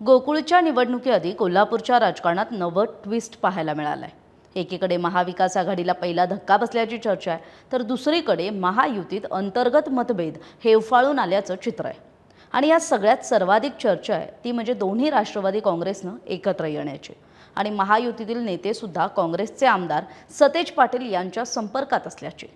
गोकुळच्या निवडणुकीआधी कोल्हापूरच्या राजकारणात नवं ट्विस्ट पाहायला मिळालंय। एकीकडे महाविकास आघाडीला पहिला धक्का बसल्याची चर्चा आहे, तर दुसरीकडे महायुतीत अंतर्गत मतभेद हेवफाळून आल्याचं चित्र आहे। आणि या सगळ्यात सर्वाधिक चर्चा आहे ती म्हणजे दोन्ही राष्ट्रवादी काँग्रेसनं एकत्र येण्याची आणि महायुतीतील नेते सुद्धा काँग्रेसचे आमदार सतेज पाटील यांच्या संपर्कात असल्याची।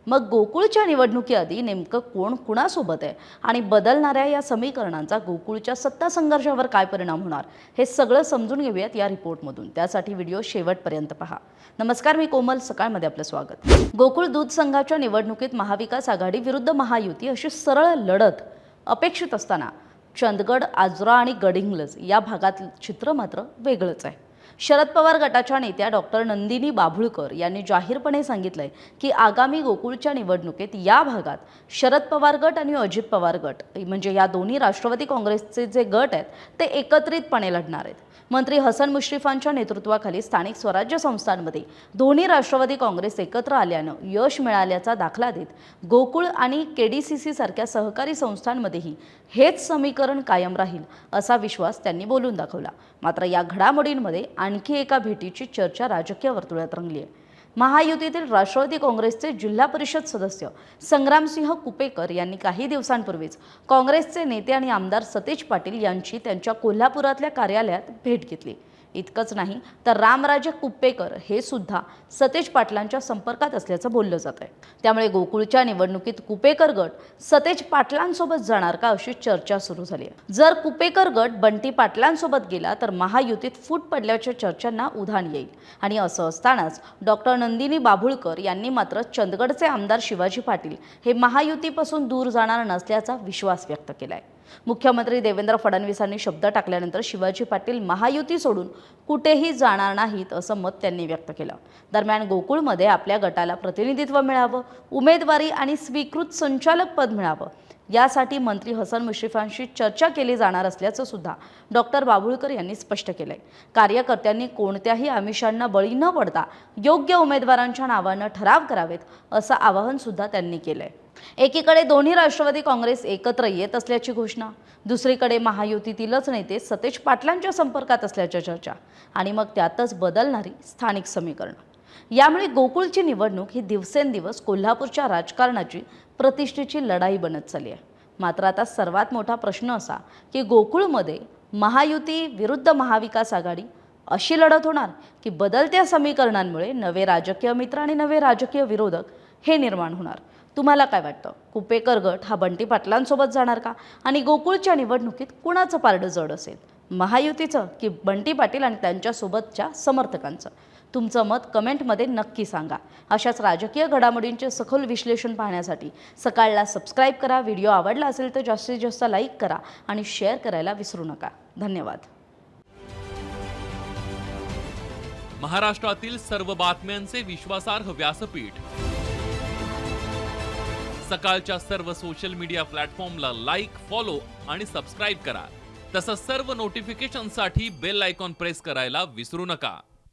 मग गोकुळच्या निवडणुकीआधी नेमकं कोण कुणासोबत आहे आणि बदलणाऱ्या या समीकरणांचा गोकुळच्या सत्ता संघर्षावर काय परिणाम होणार हे सगळं समजून घेऊयात या रिपोर्टमधून। त्यासाठी व्हिडिओ शेवटपर्यंत पहा। नमस्कार, मी कोमल, सकाळमध्ये आपलं स्वागत। गोकुळ दूध संघाच्या निवडणुकीत महाविकास आघाडी विरुद्ध महायुती अशी सरळ लढत अपेक्षित असताना चंदगड, आजरा आणि गडिंग्लज या भागातील चित्र मात्र वेगळंच आहे। शरद पवार गटाच्या नेत्या डॉक्टर नंदिनी बाभुळकर यांनी जाहीरपणे सांगितलंय की आगामी गोकुळच्या निवडणुकीत या भागात शरद पवार गट आणि अजित पवार गट म्हणजे या दोन्ही राष्ट्रवादी काँग्रेसचे जे गट आहेत ते एकत्रितपणे लढणार आहेत। मंत्री हसन मुश्रीफांच्या नेतृत्वाखाली स्थानिक स्वराज्य संस्थांमध्ये दोन्ही राष्ट्रवादी काँग्रेस एकत्र आल्यानं यश मिळाल्याचा दाखला देत गोकुळ आणि केडीसीसी सारख्या सहकारी संस्थांमध्येही हेच समीकरण कायम राहील असा विश्वास त्यांनी बोलून दाखवला। मात्र या घडामोडींमध्ये आणखी एका भेटीची चर्चा राजकीय वर्तुळात रंगली आहे। महायुतीतील राष्ट्रवादी काँग्रेसचे जिल्हा परिषद सदस्य संग्रामसिंह कुपेकर यांनी काही दिवसांपूर्वीच काँग्रेसचे नेते आणि आमदार सतेज पाटील यांची त्यांच्या कोल्हापुरातल्या कार्यालयात भेट घेतली। इतकंच नाही तर रामराजे कुपेकर हे सुद्धा सतेज पाटलांच्या संपर्कात असल्याचं बोललं जात आहे। त्यामुळे गोकुळच्या निवडणुकीत कुपेकर गट सतेज पाटलांसोबत जाणार का अशी चर्चा सुरू झाली आहे। जर कुपेकर गट बंटी पाटलांसोबत गेला तर महायुतीत फूट पडल्याच्या चर्चांना उधाण येईल। आणि असं असतानाच डॉक्टर नंदिनी बाभुळकर यांनी मात्र चंदगडचे आमदार शिवाजी पाटील हे महायुतीपासून दूर जाणार नसल्याचा विश्वास व्यक्त केलाय। मुख्यमंत्री देवेंद्र फडणवीसांनी शब्द टाकल्यानंतर शिवाजी पाटील महायुती सोडून कुठेही जाणार नाहीत असं मत त्यांनी व्यक्त केलं। दरम्यान गोकुळमध्ये आपल्या गटाला प्रतिनिधित्व मिळावं, उमेदवारी आणि स्वीकृत संचालक पद मिळावं यासाठी मंत्री हसन मुश्रीफांशी चर्चा केली जाणार असल्याचं सुद्धा डॉक्टर बाभुळकर यांनी स्पष्ट केलंय। कार्यकर्त्यांनी कोणत्याही आमिषांना बळी न पडता योग्य उमेदवारांच्या नावानं ठराव करावेत असं आवाहन सुद्धा त्यांनी केलंय। एकीकडे दोन्ही राष्ट्रवादी काँग्रेस एकत्र येत असल्याची घोषणा, दुसरीकडे महायुतीतीलच नेते सतेज पाटलांच्या संपर्कात असल्याच्या चर्चा आणि मग त्यातच बदलणारी स्थानिक समीकरणं। यामुळे गोकुळची निवडणूक ही दिवसेंदिवस कोल्हापूरच्या राजकारणाची प्रतिष्ठेची लढाई बनत चालली आहे। मात्र आता सर्वात मोठा प्रश्न असा की गोकुळमध्ये महायुती विरुद्ध महाविकास आघाडी अशी लढत होणार की बदलत्या समीकरणांमुळे नवे राजकीय मित्र आणि नवे राजकीय विरोधक हे निर्माण होणार। तुम्हाला काय वाटतं? कुपेकर गट हा बंटी पाटलांसोबत जाणार का आणि गोकुळच्या निवडणुकीत कुणाचं पारडं जड असेल, महायुतीचं की बंटी पाटील आणि त्यांच्यासोबतच्या समर्थकांचं? तुमचं मत कमेंटमध्ये नक्की सांगा। अशाच राजकीय घडामोडींचे सखोल विश्लेषण पाहण्यासाठी सकाळला सबस्क्राईब करा। व्हिडिओ आवडला असेल तर जास्तीत जास्त लाईक करा आणि शेअर करायला विसरू नका। धन्यवाद। महाराष्ट्रातील सर्व बातम्यांचे विश्वासार्ह व्यासपीठ सकाळच्या सर्व सोशल मीडिया प्लॅटफॉर्मला लाईक, फॉलो आणि सबस्क्राईब करा। तसंच सर्व नोटिफिकेशनसाठी बेल आयकॉन प्रेस करायला विसरू नका।